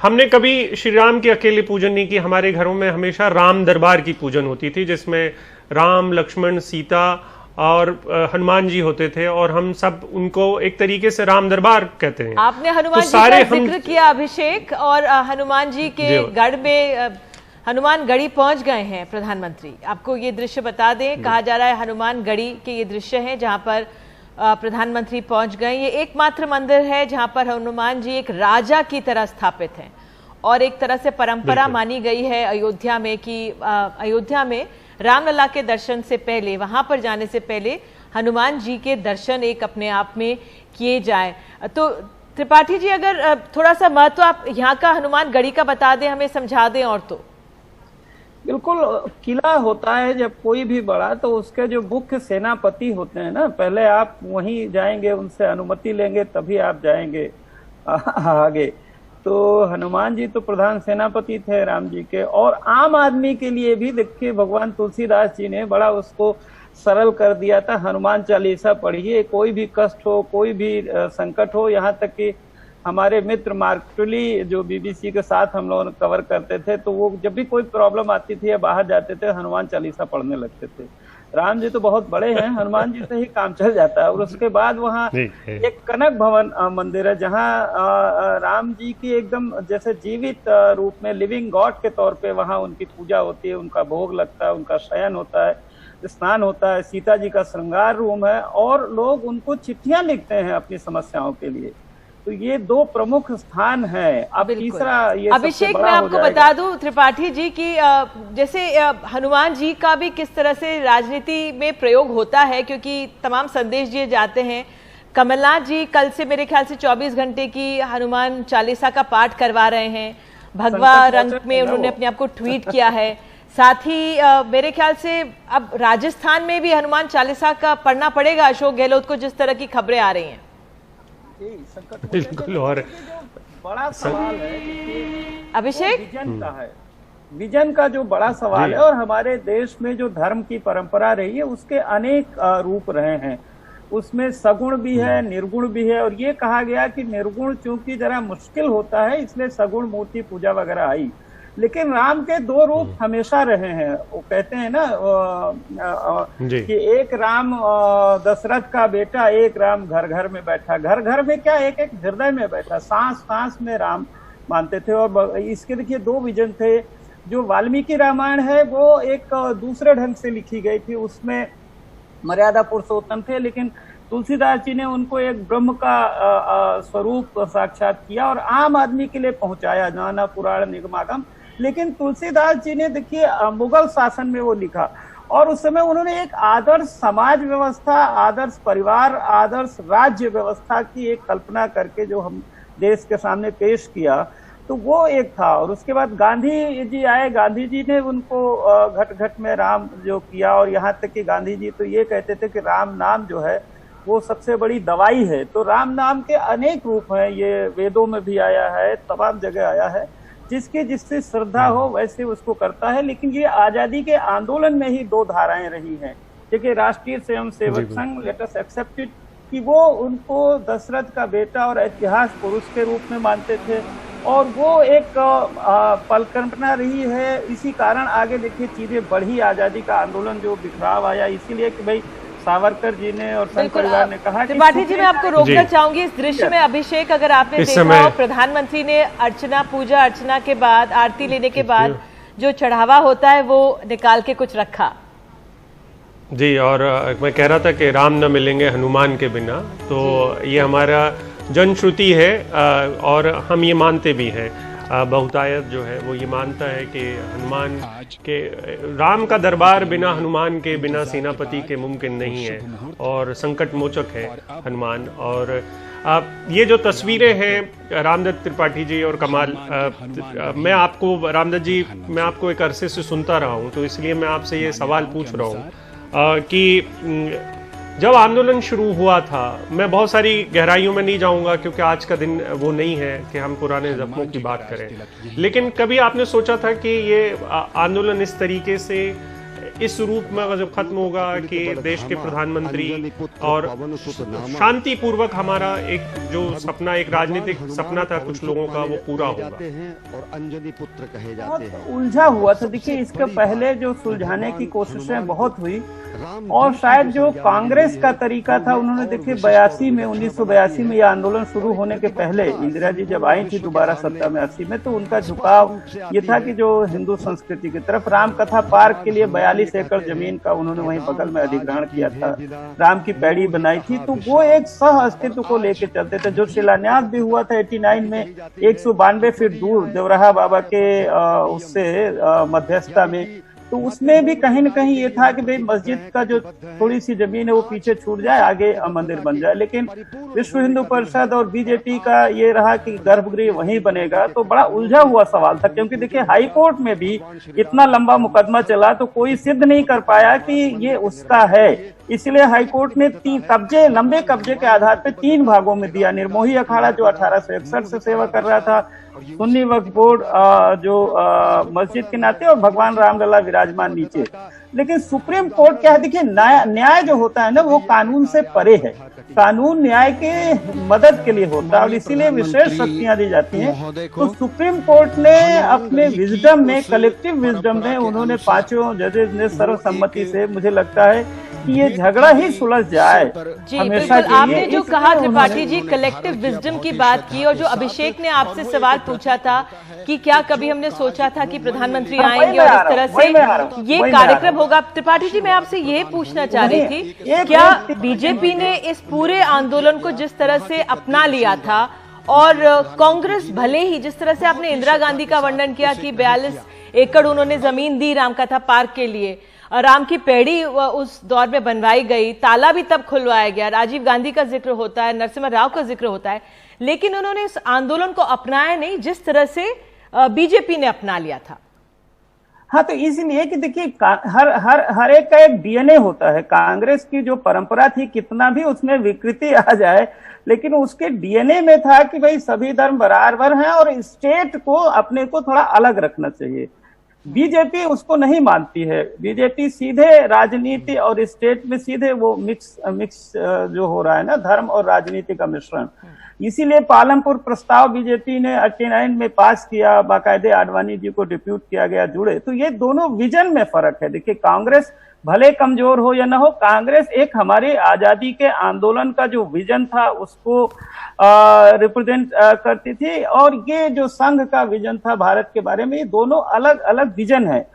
हमने कभी श्री राम की अकेले पूजन नहीं की। हमारे घरों में हमेशा राम दरबार की पूजन होती थी, जिसमें राम, लक्ष्मण, सीता और हनुमान जी होते थे, और हम सब उनको एक तरीके से राम दरबार कहते हैं। आपने हनुमान तो जी का जिक्र किया अभिषेक, और हनुमान जी के गढ़ में हनुमान गढ़ी पहुंच गए हैं प्रधानमंत्री। आपको ये दृश्य बता दें, कहा जा रहा है हनुमान गढ़ी के ये दृश्य है जहां पर प्रधानमंत्री पहुंच गए। ये एकमात्र मंदिर है जहां पर हनुमान जी एक राजा की तरह स्थापित हैं, और एक तरह से परंपरा मानी गई है अयोध्या में कि अयोध्या में रामलला के दर्शन से पहले, वहां पर जाने से पहले हनुमान जी के दर्शन एक अपने आप में किए जाए। तो त्रिपाठी जी, अगर थोड़ा सा महत्व आप यहाँ का हनुमान गढ़ी का बता दें, हमें समझा दें। और तो बिल्कुल, किला होता है जब कोई भी बड़ा, तो उसके जो मुख्य सेनापति होते हैं ना, पहले आप वहीं जाएंगे, उनसे अनुमति लेंगे, तभी आप जाएंगे आगे। तो हनुमान जी तो प्रधान सेनापति थे राम जी के, और आम आदमी के लिए भी देखिए भगवान तुलसीदास जी ने बड़ा उसको सरल कर दिया था। हनुमान चालीसा पढ़िए, कोई भी कष्ट हो, कोई भी संकट हो, यहाँ तक कि हमारे मित्र मार्कटुली जो बीबीसी के साथ हम लोग कवर करते थे, तो वो जब भी कोई प्रॉब्लम आती थी या बाहर जाते थे, हनुमान चालीसा पढ़ने लगते थे। राम जी तो बहुत बड़े हैं, हनुमान जी से ही काम चल जाता है। और उसके बाद वहाँ एक कनक भवन मंदिर है, जहाँ राम जी की एकदम जैसे जीवित रूप में लिविंग गॉड के तौर पे वहाँ उनकी पूजा होती है, उनका भोग लगता है, उनका शयन होता है, स्नान होता है, सीता जी का श्रृंगार रूम है, और लोग उनको चिट्ठियां लिखते हैं अपनी समस्याओं के लिए। तो ये दो प्रमुख स्थान हैं। अब तीसरा ये अभिषेक, मैं आपको बता दूं त्रिपाठी जी की जैसे हनुमान जी का भी किस तरह से राजनीति में प्रयोग होता है, क्योंकि तमाम संदेश दिए जाते हैं। कमलनाथ जी कल से मेरे ख्याल से 24 घंटे की हनुमान चालीसा का पाठ करवा रहे हैं, भगवा रंग में उन्होंने अपने आप को ट्वीट किया है। साथ ही मेरे ख्याल से अब राजस्थान में भी हनुमान चालीसा का पढ़ना पड़ेगा अशोक गहलोत को, जिस तरह की खबरें आ रही हैं। बिल्कुल, और बड़ा सवाल है अभिषेक, विजन का है, विजन का जो बड़ा सवाल है। और हमारे देश में जो धर्म की परंपरा रही है, उसके अनेक रूप रहे हैं। उसमें सगुण भी है, निर्गुण भी है, और ये कहा गया कि निर्गुण चूंकि जरा मुश्किल होता है, इसलिए सगुण मूर्ति पूजा वगैरह आई। लेकिन राम के दो रूप हमेशा रहे हैं। वो कहते हैं ना कि एक राम दशरथ का बेटा, एक राम घर घर में बैठा। घर घर में क्या, एक एक हृदय में बैठा, सांस सांस में राम मानते थे। और इसके देखिए दो विजन थे। जो वाल्मीकि रामायण है वो एक दूसरे ढंग से लिखी गई थी, उसमें मर्यादा पुरुषोत्तम थे, लेकिन तुलसीदास जी ने उनको एक ब्रह्म का स्वरूप साक्षात किया और आम आदमी के लिए पहुंचाया, नाना पुराण निगमागम। लेकिन तुलसीदास जी ने देखिए मुगल शासन में वो लिखा, और उस समय उन्होंने एक आदर्श समाज व्यवस्था, आदर्श परिवार, आदर्श राज्य व्यवस्था की एक कल्पना करके जो हम देश के सामने पेश किया, तो वो एक था। और उसके बाद गांधी जी आए, गांधी जी ने उनको घट घट में राम जो किया, और यहाँ तक कि गांधी जी तो ये कहते थे कि राम नाम जो है वो सबसे बड़ी दवाई है। तो राम नाम के अनेक रूप हैं, ये वेदों में भी आया है, तमाम जगह आया है। जिसकी जिससे श्रद्धा हो वैसे उसको करता है। लेकिन ये आजादी के आंदोलन में ही दो धाराएं रही हैं। देखिए राष्ट्रीय Swayamsevak Sangh, let us accept it, कि वो उनको दशरथ का बेटा और इतिहास पुरुष के रूप में मानते थे, और वो एक परिकल्पना रही है। इसी कारण आगे देखिए चीजें बढ़ी, आजादी का आंदोलन जो बिखराव आया, इसीलिए कि भाई सावरकर जी ने और संघ परिवार ने कहा। त्रिपाठी जी, मैं आपको रोकना चाहूंगी इस दृश्य में। अभिषेक, अगर आपने देखा हो, प्रधानमंत्री ने अर्चना, पूजा अर्चना के बाद, आरती लेने के बाद जो चढ़ावा होता है वो निकाल के कुछ रखा। जी, और मैं कह रहा था कि राम न मिलेंगे हनुमान के बिना, तो ये हमारा जनश्रुति है, और हम ये मानते भी हैं। बहुतायत जो है वो ये मानता है कि हनुमान के, राम का दरबार बिना हनुमान के, बिना सेनापति के मुमकिन नहीं है, और संकट मोचक है हनुमान। और ये जो तस्वीरें हैं रामदत्त त्रिपाठी जी और कमाल, मैं आपको रामदत्त जी, मैं आपको एक अरसे से सुनता रहा हूँ, तो इसलिए मैं आपसे ये सवाल पूछ रहा हूँ कि जब आंदोलन शुरू हुआ था, मैं बहुत सारी गहराइयों में नहीं जाऊंगा क्योंकि आज का दिन वो नहीं है कि हम पुराने जख्मों की बात करें, लेकिन कभी आपने सोचा था कि ये आंदोलन इस तरीके से इस रूप में जब खत्म होगा कि देश के प्रधानमंत्री और शांतिपूर्वक हमारा एक जो सपना, एक राजनीतिक सपना था कुछ लोगों का, वो पूरा होगा। और अंजनी पुत्र कहे जाते हैं। उलझा हुआ था। देखिए, इसके पहले जो सुलझाने की कोशिशें बहुत हुई और शायद जो कांग्रेस का तरीका था, उन्होंने देखिए 1982 में यह आंदोलन शुरू होने के पहले इंदिरा जी जब आई थी दोबारा सत्ता में 80 में, तो उनका झुकाव ये था कि जो हिंदू संस्कृति की तरफ, राम कथा पार्क के लिए 42 एकड़ जमीन का उन्होंने वहीं बगल में अधिग्रहण किया था, राम की पैड़ी बनाई थी, तो वो एक सह अस्तित्व को लेकर चलते थे। जो शिलान्यास भी हुआ था 89 में 192 फीट दूर देवराहा बाबा के उससे मध्यस्थता में, तो उसमें भी कहीं न कहीं ये था कि भाई मस्जिद का जो थोड़ी सी जमीन है वो पीछे छूट जाए, आगे मंदिर बन जाए। लेकिन विश्व हिंदू परिषद और बीजेपी का ये रहा कि गर्भगृह वहीं बनेगा, तो बड़ा उलझा हुआ सवाल था। क्योंकि देखिए, हाई कोर्ट में भी इतना लंबा मुकदमा चला तो कोई सिद्ध नहीं कर पाया कि ये उसका है। इसलिए हाईकोर्ट ने लंबे कब्जे के आधार पर 3 भागों में दिया। निर्मोही अखाड़ा जो 1861 से सेवा कर रहा था, सुन्नी वक्फ बोर्ड जो मस्जिद के नाते, और भगवान रामलला विराजमान नीचे। लेकिन सुप्रीम कोर्ट क्या है, देखिए न्याय जो होता है ना, वो कानून से परे है। कानून न्याय के मदद के लिए होता है और इसीलिए विशेष शक्तियां दी जाती हैं। तो सुप्रीम कोर्ट ने अपने विजडम में, कलेक्टिव विजडम में, उन्होंने 5 जजेस ने सर्वसम्मति से, मुझे लगता है कि ये झगड़ा ही सुलझ जाए जी। हमेशा बिल्कुल, आपने जो कहा त्रिपाठी जी, कलेक्टिव विजडम की बात की, और जो अभिषेक ने आपसे सवाल पूछा था कि क्या कभी हमने सोचा था कि प्रधानमंत्री आएंगे और इस तरह से ये कार्यक्रम होगा। त्रिपाठी जी, मैं आपसे ये पूछना चाह रही थी, क्या बीजेपी ने इस पूरे आंदोलन को जिस तरह से अपना लिया था, और कांग्रेस भले ही जिस तरह से आपने इंदिरा गांधी का वर्णन किया कि 42 एकड़ उन्होंने जमीन दी रामकथा पार्क के लिए, राम की पैड़ी उस दौर में बनवाई गई, ताला भी तब खुलवाया गया, राजीव गांधी का जिक्र होता है, नरसिम्हा राव का जिक्र होता है, लेकिन उन्होंने इस आंदोलन को अपनाया नहीं जिस तरह से बीजेपी ने अपना लिया था। हाँ, तो इसलिए कि देखिए, हर एक का एक डीएनए होता है। कांग्रेस की जो परंपरा थी, कितना भी उसमें विकृति आ जाए, लेकिन उसके डीएनए में था कि भाई सभी धर्म बराबर हैं और स्टेट को अपने को थोड़ा अलग रखना चाहिए। बीजेपी उसको नहीं मानती है। बीजेपी सीधे राजनीति और स्टेट में सीधे वो मिक्स जो हो रहा है ना, धर्म और राजनीति का मिश्रण। इसीलिए पालमपुर प्रस्ताव बीजेपी ने 89 में पास किया, बाकायदे आडवाणी जी को डिप्यूट किया गया, जुड़े। तो ये दोनों विजन में फर्क है। देखिए, कांग्रेस भले कमजोर हो या ना हो, कांग्रेस एक हमारे आजादी के आंदोलन का जो विजन था उसको रिप्रेजेंट करती थी, और ये जो संघ का विजन था भारत के बारे में, ये दोनों अलग अलग विजन है।